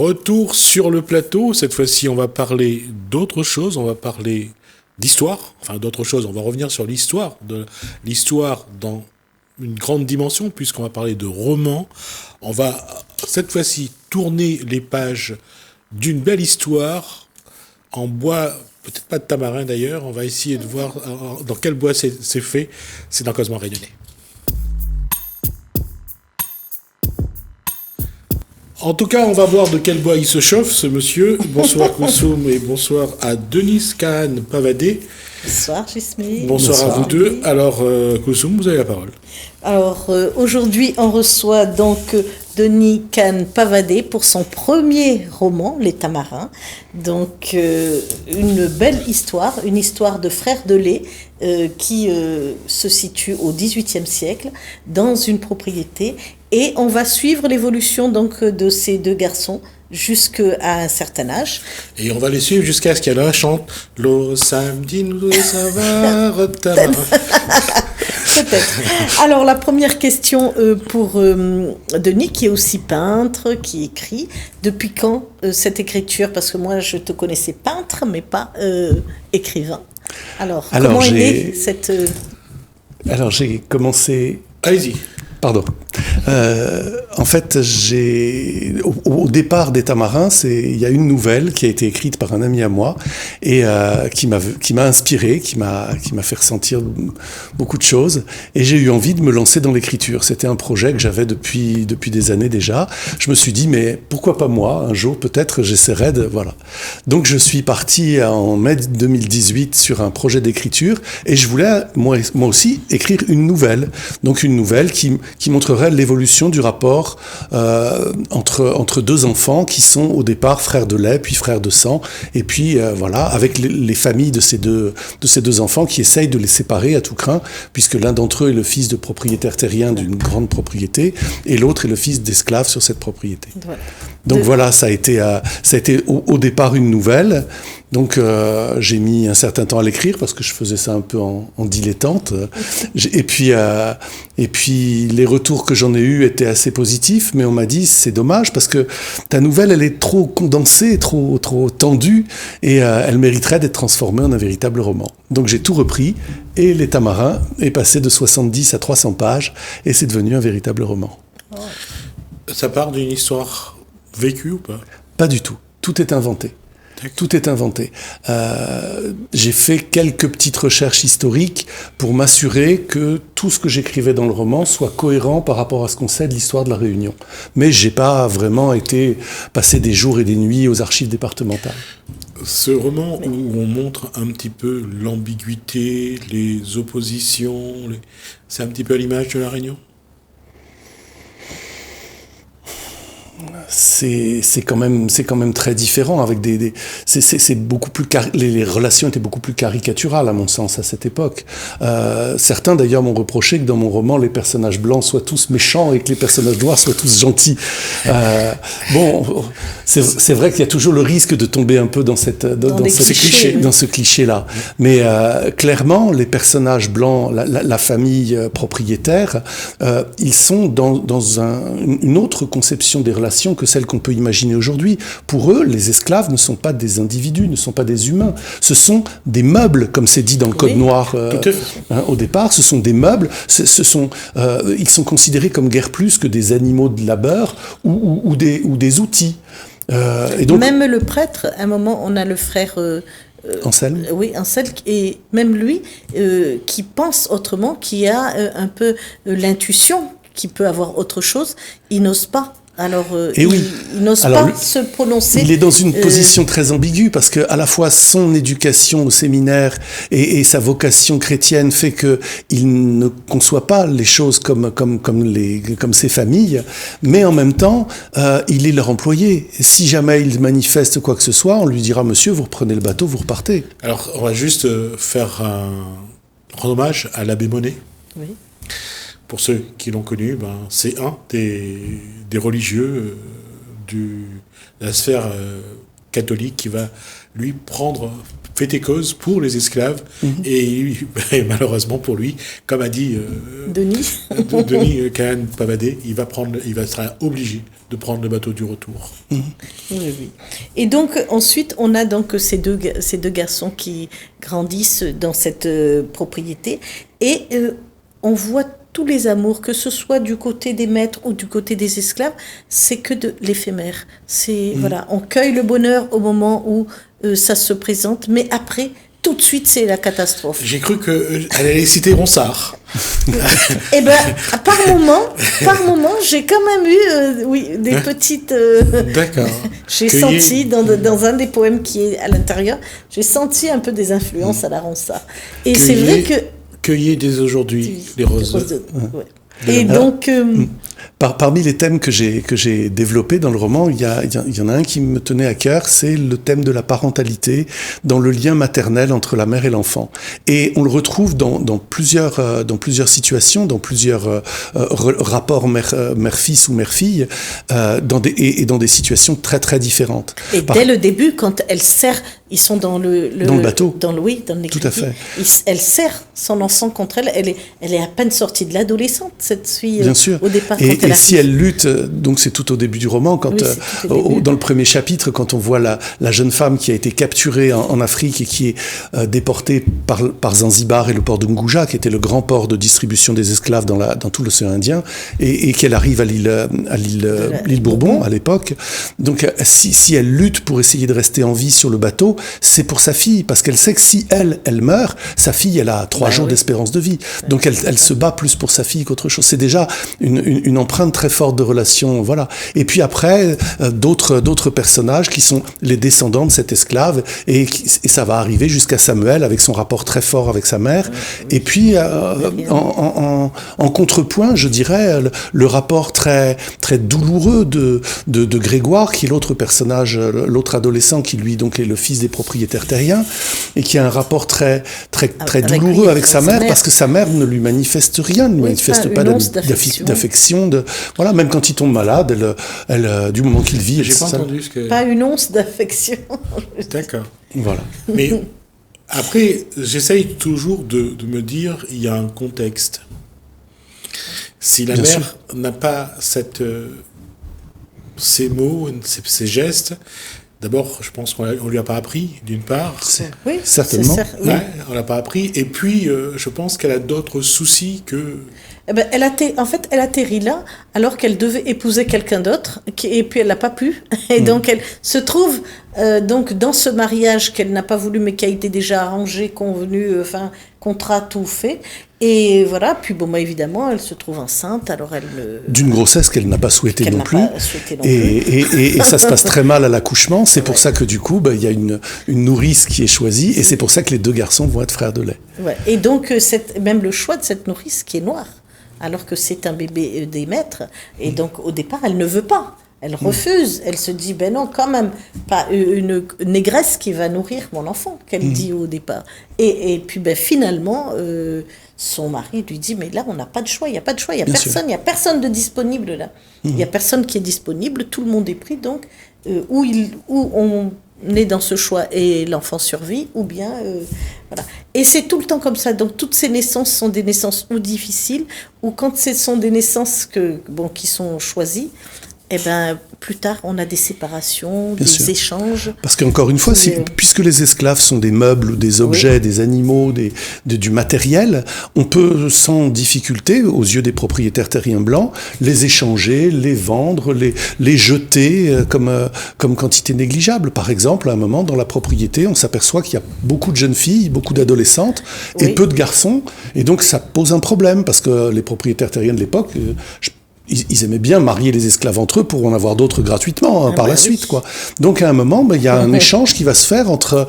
Retour sur le plateau. Cette fois-ci, on va parler d'autre chose. On va parler d'histoire. Enfin, d'autre chose. On va revenir sur l'histoire. L'histoire dans une grande dimension, puisqu'on va parler de romans. On va, cette fois-ci, tourner les pages d'une belle histoire en bois, peut-être pas de tamarin d'ailleurs. On va essayer de voir dans quel bois c'est fait. C'est dans Cosmo Rayonné. En tout cas, on va voir de quel bois il se chauffe, ce monsieur. Bonsoir Koussoum et bonsoir à Denise Kahn Pavadé. Bonsoir Gismi. Bonsoir à vous deux. Alors, Koussoum, vous avez la parole. Alors, aujourd'hui, on reçoit donc Denis Kahn Pavadé pour son premier roman, Les Tamarins. Donc, une belle histoire, une histoire de frères de lait qui se situe au XVIIIe siècle dans une propriété. Et on va suivre l'évolution donc de ces deux garçons jusqu'à un certain âge. Et on va les suivre jusqu'à ce qu'elle chante « Le samedi, nous savoir tamarin ». Peut-être. Alors, la première question pour Denis, qui est aussi peintre, qui écrit. Depuis quand cette écriture? Parce que moi, je te connaissais peintre, mais pas écrivain. Alors comment est née cette... Alors, j'ai commencé... Allez-y. Pardon. En fait, au départ des Tamarins, il y a une nouvelle qui a été écrite par un ami à moi et qui m'a inspiré, qui m'a fait ressentir beaucoup de choses. Et j'ai eu envie de me lancer dans l'écriture. C'était un projet que j'avais depuis des années déjà. Je me suis dit, mais pourquoi pas moi? Un jour, peut-être, j'essaierai de... Voilà. Donc, je suis parti en mai 2018 sur un projet d'écriture et je voulais, moi aussi, écrire une nouvelle. Donc, une nouvelle qui montrerait l'évolution du rapport entre deux enfants qui sont au départ frères de lait puis frères de sang et puis voilà, avec les familles de ces deux enfants qui essayent de les séparer à tout crin, puisque l'un d'entre eux est le fils de propriétaire terrien d'une grande propriété et l'autre est le fils d'esclave sur cette propriété. Ouais. Donc voilà, ça a été au départ une nouvelle. Donc j'ai mis un certain temps à l'écrire parce que je faisais ça un peu en dilettante. Et puis les retours que j'en ai eus étaient assez positifs, mais on m'a dit c'est dommage parce que ta nouvelle elle est trop condensée, trop tendue et elle mériterait d'être transformée en un véritable roman. Donc j'ai tout repris et Les Tamarins est passé de 70 à 300 pages et c'est devenu un véritable roman. Ça part d'une histoire vécue ou pas? Pas du tout. Tout est inventé. Tout est inventé. J'ai fait quelques petites recherches historiques pour m'assurer que tout ce que j'écrivais dans le roman soit cohérent par rapport à ce qu'on sait de l'histoire de la Réunion. Mais j'ai pas vraiment été passer des jours et des nuits aux archives départementales. Ce roman où on montre un petit peu l'ambiguïté, les oppositions, c'est un petit peu à l'image de la Réunion? C'est quand même très différent avec c'est beaucoup plus les relations étaient beaucoup plus caricaturales à mon sens à cette époque. Certains d'ailleurs m'ont reproché que dans mon roman les personnages blancs soient tous méchants et que les personnages noirs soient tous gentils. Bon, c'est vrai qu'il y a toujours le risque de tomber un peu dans ce cliché là. Mais clairement les personnages blancs, la famille propriétaire, ils sont dans une autre conception des relations que celle qu'on peut imaginer aujourd'hui. Pour eux, les esclaves ne sont pas des individus, ne sont pas des humains. Ce sont des meubles, comme c'est dit dans le Code noir au départ. Ce sont des meubles. Ils sont considérés comme guère plus que des animaux de labeur ou des outils. Et donc, même le prêtre, à un moment, on a le frère... Anselme. Oui, Anselme, et même lui, qui pense autrement, qui a un peu l'intuition, qui peut avoir autre chose, il n'ose pas. Alors, il n'ose pas se prononcer. Il est dans une position très ambiguë parce que à la fois son éducation au séminaire et sa vocation chrétienne fait que il ne conçoit pas les choses comme ses familles, mais en même temps, il est leur employé. Si jamais il manifeste quoi que ce soit, on lui dira monsieur, vous reprenez le bateau, vous repartez. Alors, on va juste rendre hommage à l'abbé Monet. Oui. Pour ceux qui l'ont connu, c'est un des religieux de la sphère catholique qui va lui fêter cause pour les esclaves. Et malheureusement pour lui, comme a dit Denis Cahan Pavadé, il sera obligé de prendre le bateau du retour. Oui. Et donc ensuite, on a donc ces deux garçons qui grandissent dans cette propriété, et on voit tous les amours, que ce soit du côté des maîtres ou du côté des esclaves, c'est que de l'éphémère. Voilà, on cueille le bonheur au moment où ça se présente, mais après, tout de suite, c'est la catastrophe. J'ai cru qu'elle allait citer Ronsard. Eh ben, par moment, j'ai quand même eu, des petites. D'accord. J'ai senti dans un des poèmes qui est à l'intérieur, j'ai senti un peu des influences à la Ronsard. Et c'est vrai que. Cueillez dès aujourd'hui les roses. Ouais. Et donc. Parmi les thèmes que j'ai développés dans le roman, il y en a un qui me tenait à cœur, c'est le thème de la parentalité dans le lien maternel entre la mère et l'enfant. Et on le retrouve dans plusieurs situations, dans plusieurs rapports mère-fils ou mère-fille, dans des situations très très différentes. Et dès le début, quand elle serre, ils sont dans le bateau. Dans l'écriture. Tout à fait. Elle serre son enfant contre elle. Elle est à peine sortie de l'adolescente, cette fille. Bien sûr. Au départ. Et si elle lutte, donc c'est tout au début du roman, dans le premier chapitre, quand on voit la jeune femme qui a été capturée en Afrique et qui est déportée par Zanzibar et le port de Nguja, qui était le grand port de distribution des esclaves dans tout l'océan Indien, et qu'elle arrive à l'île Bourbon à l'époque. Donc si elle lutte pour essayer de rester en vie sur le bateau, c'est pour sa fille, parce qu'elle sait que si elle meurt, sa fille, elle a 3 jours d'espérance de vie. Donc elle se bat plus pour sa fille qu'autre chose. C'est déjà une empreinte très forte de relation, voilà. Et puis après, d'autres personnages qui sont les descendants de cet esclave, et ça va arriver jusqu'à Samuel avec son rapport très fort avec sa mère. Et puis en contrepoint, je dirais, le rapport très très douloureux de Grégoire, qui est l'autre personnage, l'autre adolescent, qui lui donc est le fils des propriétaires terriens, et qui a un rapport très très très douloureux avec sa mère, parce que sa mère ne lui manifeste rien, ne lui manifeste pas d'affection. Voilà, même quand il tombe malade, elle du moment qu'il vit, j'ai pas entendu ce que. Pas une once d'affection. D'accord. Voilà. Mais après, j'essaye toujours de me dire, il y a un contexte. Si la mère n'a pas ces mots, ces gestes, d'abord, je pense qu'on lui a pas appris, d'une part. Oui, certainement. Ouais, on l'a pas appris. Et puis, je pense qu'elle a d'autres soucis que. Eh ben, elle atterrit là, alors qu'elle devait épouser quelqu'un d'autre, et puis elle l'a pas pu. Et donc, elle se trouve donc dans ce mariage qu'elle n'a pas voulu, mais qui a été déjà arrangé, convenu, contrat tout fait. Et voilà, puis évidemment, elle se trouve enceinte, alors d'une grossesse qu'elle n'a pas souhaitée non plus. Et ça se passe très mal à l'accouchement. C'est pour ça que du coup, il y a une nourrice qui est choisie, et c'est pour ça que les 2 garçons vont être frères de lait. Ouais. Et donc, même le choix de cette nourrice qui est noire, alors que c'est un bébé des maîtres, et donc au départ, elle ne veut pas. Elle refuse, elle se dit, non, quand même, pas une négresse qui va nourrir mon enfant, qu'elle dit au départ. Et puis finalement, son mari lui dit, mais là, on n'a pas de choix, il n'y a pas de choix, il n'y a personne de disponible là. Il n'y a personne qui est disponible, tout le monde est pris, donc, où on est dans ce choix et l'enfant survit, ou bien... voilà. Et c'est tout le temps comme ça. Donc toutes ces naissances sont des naissances ou difficiles, ou quand ce sont des naissances qui sont choisies, plus tard, on a des séparations, échanges. Parce qu'encore une fois, puisque les esclaves sont des meubles, des objets, des animaux, du matériel, on peut sans difficulté, aux yeux des propriétaires terriens blancs, les échanger, les vendre, les jeter comme quantité négligeable. Par exemple, à un moment, dans la propriété, on s'aperçoit qu'il y a beaucoup de jeunes filles, beaucoup d'adolescentes, et peu de garçons. Et donc, ça pose un problème, parce que les propriétaires terriens de l'époque... Ils aimaient bien marier les esclaves entre eux pour en avoir d'autres gratuitement par la suite, quoi. Donc à un moment, il y a un échange qui va se faire entre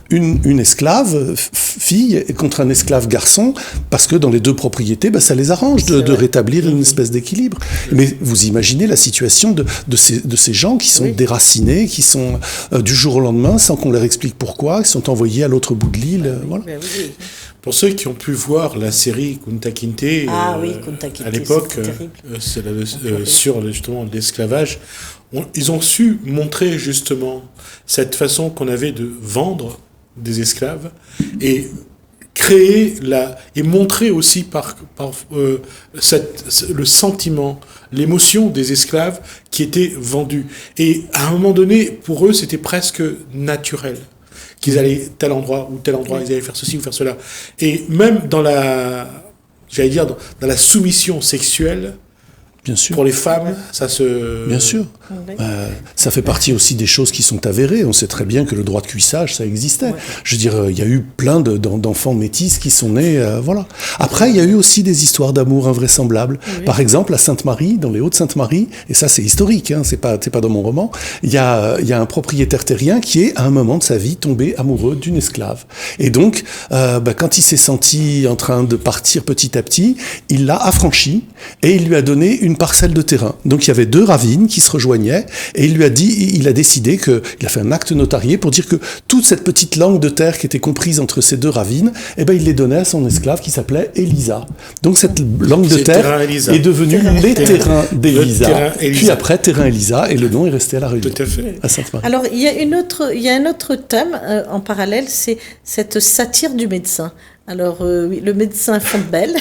une esclave fille et contre un esclave garçon, parce que dans les 2 propriétés, ça les arrange de rétablir une espèce d'équilibre. Mais vous imaginez la situation de ces gens qui sont déracinés, qui sont du jour au lendemain, sans qu'on leur explique pourquoi, qui sont envoyés à l'autre bout de l'île. Voilà. Pour ceux qui ont pu voir la série Kunta Kinte, Kunta Kinte, à l'époque, c'est terrible. sur justement l'esclavage, ils ont su montrer justement cette façon qu'on avait de vendre des esclaves et créer et montrer aussi le sentiment, l'émotion des esclaves qui étaient vendus. Et à un moment donné, pour eux, c'était presque naturel qu'ils allaient tel endroit ou tel endroit, ils allaient faire ceci ou faire cela. Et même dans la soumission sexuelle, bien sûr. Pour les femmes, ça se... Bien sûr. Ça fait partie aussi des choses qui sont avérées. On sait très bien que le droit de cuissage, ça existait. Ouais. Je veux dire, il y a eu plein d'enfants métis qui sont nés, voilà. Après, il y a eu aussi des histoires d'amour invraisemblables. Oui. Par exemple, à Sainte-Marie, dans les Hauts-de-Sainte-Marie, et ça c'est historique, hein, c'est pas dans mon roman, il y a un propriétaire terrien qui est, à un moment de sa vie, tombé amoureux d'une esclave. Et donc, quand il s'est senti en train de partir petit à petit, il l'a affranchi et il lui a donné une parcelle de terrain. Donc il y avait 2 ravines qui se rejoignaient et il a décidé il a fait un acte notarié pour dire que toute cette petite langue de terre qui était comprise entre ces 2 ravines, il les donnait à son esclave qui s'appelait Élisa. Donc cette langue de terre est devenue les terrains d'Élisa. Puis après terrain Élisa et le nom est resté à La Réunion. Tout à fait. À Sainte-Marie. Alors il y a un autre thème en parallèle, c'est cette satire du médecin. Alors le médecin Fontbel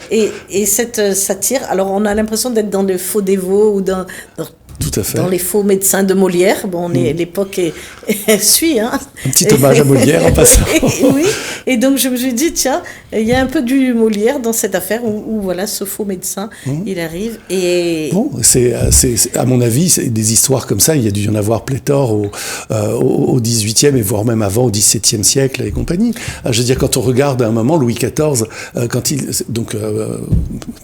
et cette satire, alors on a l'impression d'être dans le faux dévot ou dans Tout à fait. Dans les faux médecins de Molière. Bon, l'époque suit. Hein. Un petit hommage à Molière en passant. Oui, et donc je me suis dit, tiens, il y a un peu du Molière dans cette affaire où voilà, ce faux médecin, il arrive et... Bon, c'est à mon avis, c'est des histoires comme ça, il y a dû y en avoir pléthore au XVIIIe et voire même avant, au XVIIe siècle et compagnie. Je veux dire, quand on regarde à un moment Louis XIV,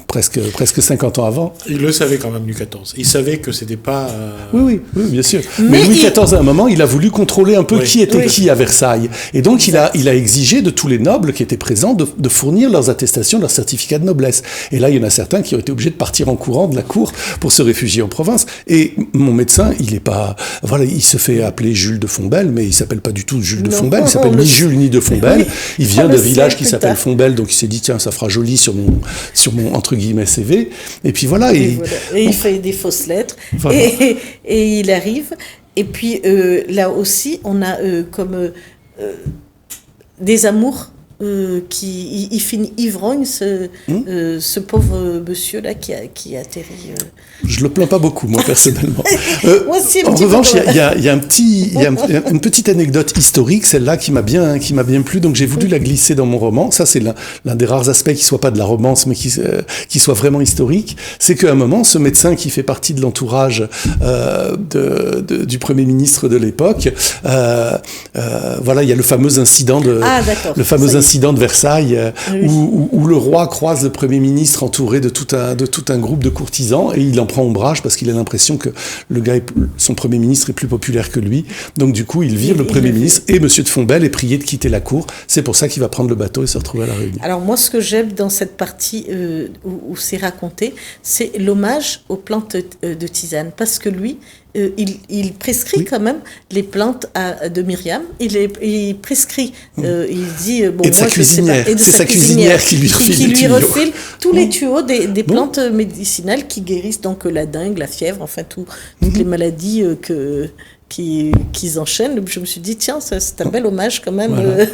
presque 50 ans avant... Il le savait quand même, Louis XIV. Il savait que c'était pas... Oui, bien sûr. Mais Louis XIV, à un moment, il a voulu contrôler un peu qui était qui à Versailles. Et donc, il a exigé de tous les nobles qui étaient présents de fournir leurs attestations, leurs certificats de noblesse. Et là, il y en a certains qui ont été obligés de partir en courant de la cour pour se réfugier en province. Et mon médecin, il est pas... Voilà, il se fait appeler Jules de Fontbel, mais il s'appelle pas du tout Jules de Fontbel. Il s'appelle ni Jules ni de Fontbel. Il vient d'un village qui s'appelle Fontbel, donc il s'est dit, tiens, ça fera joli sur mon entre guillemets, CV. Et puis voilà. Et il fait des fausses lettres. Voilà. Et il arrive. Et puis là aussi, on a comme des amours qui il finit ivrogne, ce pauvre monsieur là qui atterrit. Je le plains pas beaucoup, moi personnellement. Moi aussi, en revanche, il y a une petite anecdote historique, celle-là qui m'a bien plu, donc j'ai voulu la glisser dans mon roman. Ça, c'est l'un des rares aspects qui soit pas de la romance, mais qui soit vraiment historique. C'est qu'à un moment, ce médecin qui fait partie de l'entourage du Premier ministre de l'époque, voilà, il y a le fameux incident de Versailles, où le roi croise le Premier ministre entouré de tout un groupe de courtisans, et il en prend ombrage parce qu'il a l'impression que son Premier ministre est plus populaire que lui. Donc du coup, il vire le Premier ministre et Monsieur de Fontbel est prié de quitter la cour. C'est pour ça qu'il va prendre le bateau et se retrouver à La Réunion. Alors moi, ce que j'aime dans cette partie où c'est raconté, c'est l'hommage aux plantes de tisane, parce que lui, il prescrit quand même les plantes de Myriam. Il prescrit, il dit... bon, et de sa cuisinière. C'est sa cuisinière qui lui refile tous les tuyaux des plantes médicinales qui guérissent donc la dengue, la fièvre, enfin toutes les maladies qu'ils enchaînent. Je me suis dit, tiens, c'est un bel hommage quand même. Voilà.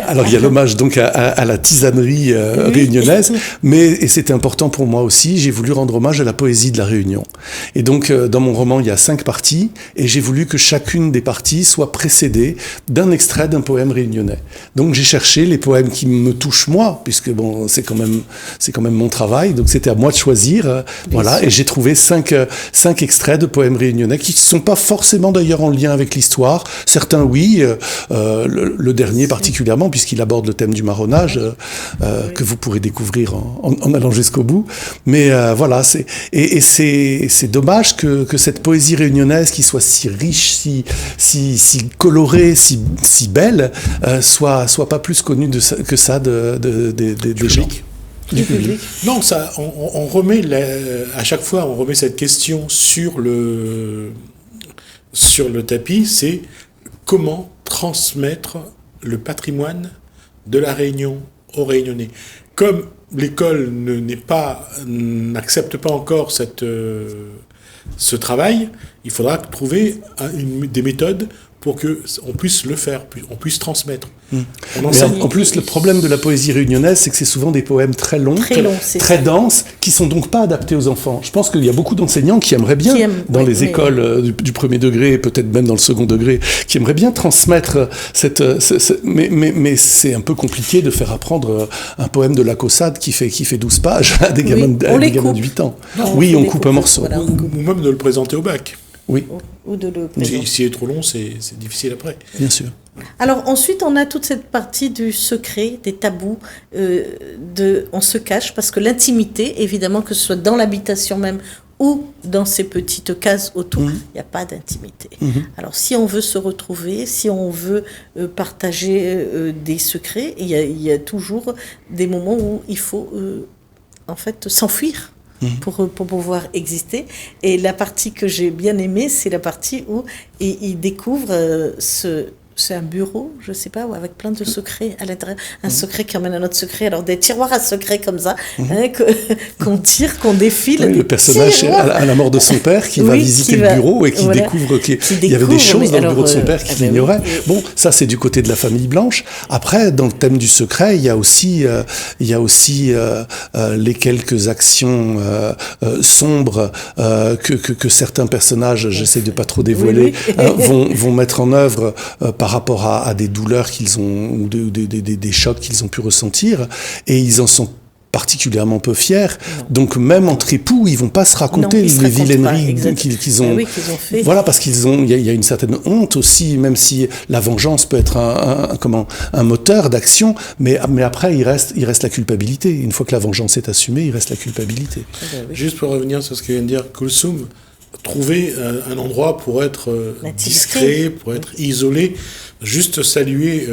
Alors, il y a l'hommage donc à la tisanerie réunionnaise, et c'était important pour moi aussi, j'ai voulu rendre hommage à la poésie de la Réunion. Et donc, dans mon roman, il y a 5 parties, et j'ai voulu que chacune des parties soit précédée d'un extrait d'un poème réunionnais. Donc, j'ai cherché les poèmes qui me touchent moi, puisque bon, c'est quand même mon travail, donc c'était à moi de choisir, voilà, et j'ai trouvé 5 extraits de poèmes réunionnais qui ne sont pas forcément d'ailleurs en lien avec l'histoire. Certains, oui, le dernier particulièrement, puisqu'il aborde le thème du marronnage, que vous pourrez découvrir en allant jusqu'au bout. Mais voilà, c'est dommage que cette poésie réunionnaise, qui soit si riche, si colorée, si belle, soit pas plus connue que ça des gens. Du public. Non, ça, on remet à chaque fois, on remet cette question sur le tapis, c'est comment transmettre le patrimoine de la Réunion aux Réunionnais. Comme l'école n'accepte pas encore ce travail, il faudra trouver des méthodes pour qu'on puisse le faire, on puisse transmettre. En plus, le problème de la poésie réunionnaise, c'est que c'est souvent des poèmes très longs, très denses, qui sont donc pas adaptés aux enfants. Je pense qu'il y a beaucoup d'enseignants qui aimeraient bien, dans les écoles du premier degré, peut-être même dans le second degré, qui aimeraient bien transmettre mais c'est un peu compliqué de faire apprendre un poème de la Caussade qui fait 12 pages à des gamins de 8 ans. Non, on coupe un morceau. Voilà, ou même de le présenter au bac. Oui. Ou de le présenter. Si c'est trop long, c'est difficile après. Bien sûr. Alors ensuite, on a toute cette partie du secret, des tabous, on se cache parce que l'intimité, évidemment, que ce soit dans l'habitation même ou dans ces petites cases autour, il n'y a pas d'intimité. Alors si on veut se retrouver, si on veut partager des secrets, il y a toujours des moments où il faut en fait s'enfuir. Pour pouvoir exister. Et la partie que j'ai bien aimée, c'est la partie où il découvre c'est un bureau, je sais pas, avec plein de secrets à l'intérieur. Un secret qui emmène un autre secret. Alors des tiroirs à secrets comme ça, qu'on tire, qu'on défile. Oui, le personnage à la mort de son père qui va visiter le bureau et qui découvre qu'il y avait des choses dans le bureau de son père qu'il ignorait. Bon, ça c'est du côté de la famille Blanche. Après, dans le thème du secret, il y a aussi les quelques actions sombres que certains personnages, j'essaie de pas trop dévoiler, vont mettre en œuvre par rapport à des douleurs qu'ils ont ou des chocs qu'ils ont pu ressentir, et ils en sont particulièrement peu fiers. Donc même entre époux, ils vont pas se raconter les vilaineries qu'ils ont. qu'ils ont fait. Voilà, parce il y a une certaine honte aussi, même si la vengeance peut être un moteur d'action, mais après il reste la culpabilité. Une fois que la vengeance est assumée, il reste la culpabilité. Juste pour revenir sur ce que vient de dire Kulsum, trouver un endroit pour être discret, pour être isolé, juste saluer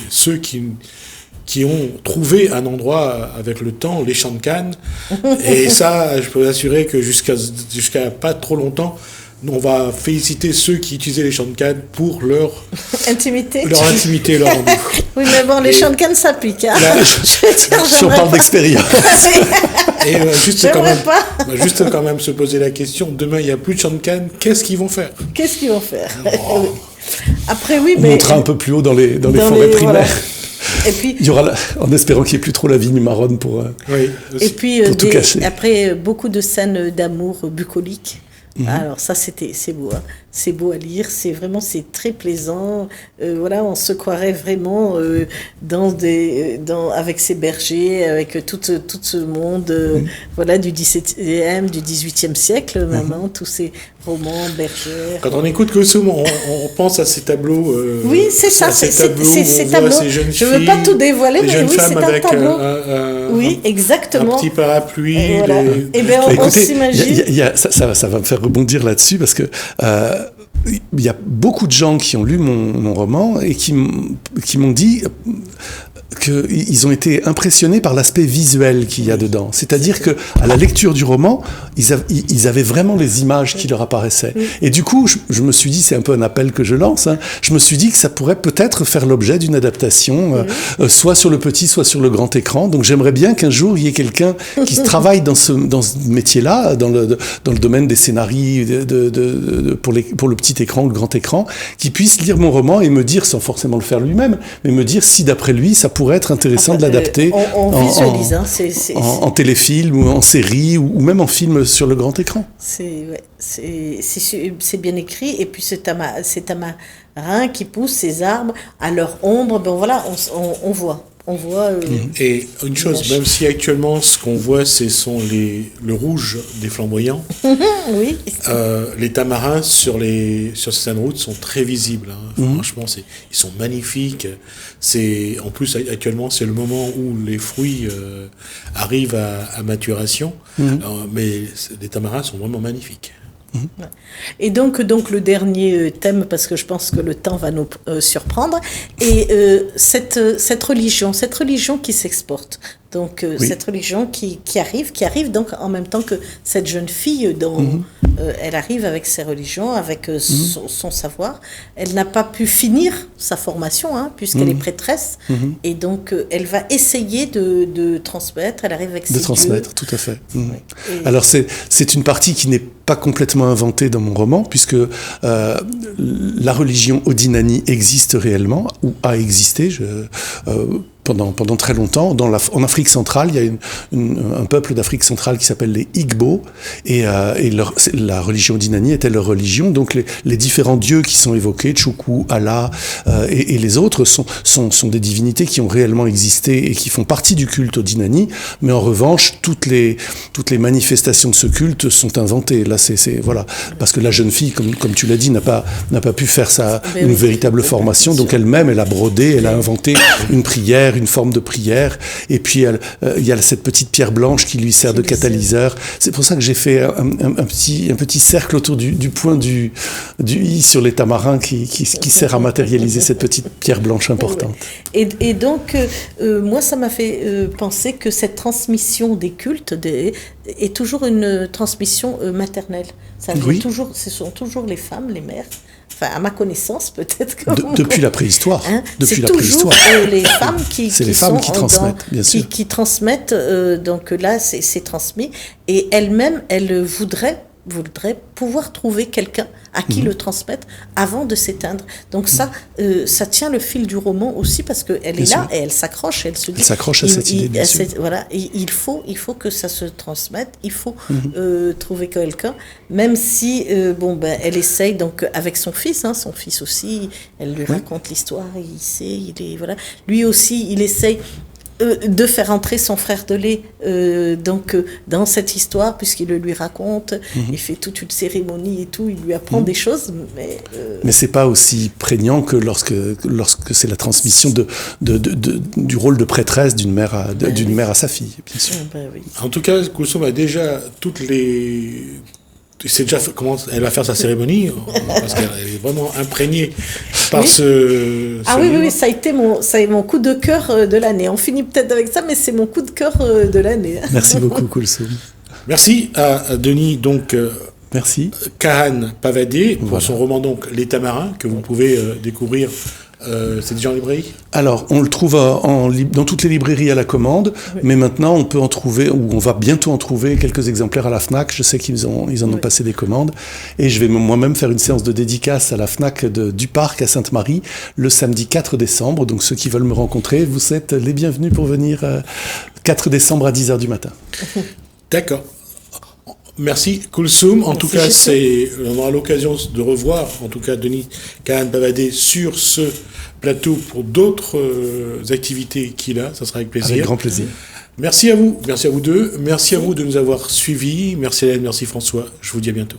ceux qui ont trouvé un endroit avec le temps, les champs de Cannes. Et ça, je peux vous assurer que jusqu'à pas trop longtemps, on va féliciter ceux qui utilisaient les champs de Cannes pour leur intimité, leur rendez-vous. Oui, mais bon, les champs de Cannes, ça pique. Hein. Si on parle d'expérience. Et juste quand même se poser la question, demain il n'y a plus de champs de Cannes, qu'est-ce qu'ils vont faire ? Après, oui, on mais... montera un peu plus haut dans les forêts primaires. Voilà. Et puis, il y aura en espérant qu'il n'y ait plus trop la vigne marronne pour tout cacher. Après, beaucoup de scènes d'amour bucolique. Alors ça, c'est beau, hein. C'est beau à lire, c'est très plaisant. Voilà, on se croirait vraiment avec ces bergers, avec tout ce monde, voilà, du 17e, du 18e siècle, maintenant, tous ces romans, bergères. Quand on écoute Kulsum, on pense à ces tableaux. Oui, c'est ça, ces tableaux. Je ne veux pas tout dévoiler, mais oui, c'est un tableau. Oui, exactement. Un petit parapluie. Voilà. Et bien, on s'imagine. Ça va me faire rebondir là-dessus parce que il y a beaucoup de gens qui ont lu mon roman et qui m'ont dit qu'ils ont été impressionnés par l'aspect visuel qu'il y a dedans. C'est-à-dire que à la lecture du roman, ils avaient vraiment les images qui leur apparaissaient. Et du coup, je me suis dit, c'est un peu un appel que je lance, hein, je me suis dit que ça pourrait peut-être faire l'objet d'une adaptation, soit sur le petit, soit sur le grand écran. Donc j'aimerais bien qu'un jour, il y ait quelqu'un qui se travaille dans ce métier-là, dans le domaine des scénarios pour le petit écran ou le grand écran, qui puisse lire mon roman et me dire, sans forcément le faire lui-même, mais me dire si d'après lui, ça pourrait être intéressant de l'adapter en téléfilm ou en série ou même en film sur le grand écran. C'est bien écrit, et puis c'est tamarin qui pousse ces arbres à leur ombre, ben voilà, on voit. Et une chose, même si actuellement ce qu'on voit, ce sont le rouge des flamboyants, oui. Les tamarins sur certaines routes sont très visibles. Hein. Franchement, ils sont magnifiques. En plus, actuellement, c'est le moment où les fruits arrivent à maturation. Mais les tamarins sont vraiment magnifiques. Et donc le dernier thème, parce que je pense que le temps va nous surprendre, et cette religion qui s'exporte Donc cette religion qui arrive donc en même temps que cette jeune fille dont elle arrive avec ses religions, avec son savoir. Elle n'a pas pu finir sa formation puisqu'elle est prêtresse et donc elle va essayer de transmettre. Elle arrive avec ses transmettre, tout à fait. Oui. Alors c'est une partie qui n'est pas complètement inventée dans mon roman puisque la religion Odinani existe réellement ou a existé. Pendant très longtemps. En Afrique centrale, il y a un peuple d'Afrique centrale qui s'appelle les Igbo, et la religion Odinani était leur religion. Donc les différents dieux qui sont évoqués, Chukwu, Allah et les autres, sont des divinités qui ont réellement existé et qui font partie du culte Odinani. Mais en revanche, toutes les manifestations de ce culte sont inventées. Là, voilà, parce que la jeune fille, comme tu l'as dit, n'a pas pu faire une véritable formation. Donc elle-même, elle a brodé, elle a inventé une prière, une forme de prière, et puis il y a cette petite pierre blanche qui lui sert de catalyseur. C'est pour ça que j'ai fait un petit cercle autour du point du i sur les tamarins qui sert à matérialiser cette petite pierre blanche importante. Et donc, moi, ça m'a fait penser que cette transmission des cultes est toujours une transmission maternelle. Ça toujours, ce sont toujours les femmes, les mères. Enfin, à ma connaissance, peut-être. Depuis la préhistoire. Depuis la préhistoire. Les femmes c'est les femmes qui transmettent, bien sûr. Qui transmettent, donc là, c'est transmis. Et elles-mêmes, elles voudraient pouvoir trouver quelqu'un à qui le transmettre avant de s'éteindre. Donc ça tient le fil du roman aussi parce qu'elle est là et elle s'accroche. Elle se dit. Elle s'accroche à cette idée, bien sûr. Voilà, il faut que ça se transmette. Il faut trouver quelqu'un, même si elle essaye donc avec son fils. Son fils aussi, elle lui raconte l'histoire. Il sait, voilà. Lui aussi, il essaye de faire entrer son frère de lait dans cette histoire puisqu'il le lui raconte, il fait toute une cérémonie et tout, il lui apprend des choses, mais c'est pas aussi prégnant que lorsque c'est la transmission du rôle de prêtresse d'une mère à sa fille, bien sûr. Oui. En tout cas, Kulsum a déjà comment elle va faire sa cérémonie parce qu'elle est vraiment imprégnée par ce oui, ça a été mon coup de cœur de l'année. On finit peut-être avec ça, mais c'est mon coup de cœur de l'année. Merci beaucoup, Kulsum. Merci à Denis, donc merci. Kahan Pavadé pour son roman donc Les Tamarins que vous pouvez découvrir. C'est déjà en librairie ? Alors, on le trouve dans toutes les librairies à la commande, mais maintenant on peut en trouver, ou on va bientôt en trouver quelques exemplaires à la Fnac. Je sais qu'ils en ont passé des commandes, et je vais moi-même faire une séance de dédicace à la Fnac du Parc à Sainte-Marie le samedi 4 décembre. Donc ceux qui veulent me rencontrer, vous êtes les bienvenus pour venir 4 décembre à 10h du matin. D'accord. Merci Kulsum. En tout cas, on aura l'occasion de revoir, en tout cas, Denis Kahan Pavadé sur ce plateau pour d'autres activités qu'il a. Ça sera avec plaisir. Avec grand plaisir. Merci à vous deux. Merci à vous de nous avoir suivis. Merci Hélène, merci François. Je vous dis à bientôt.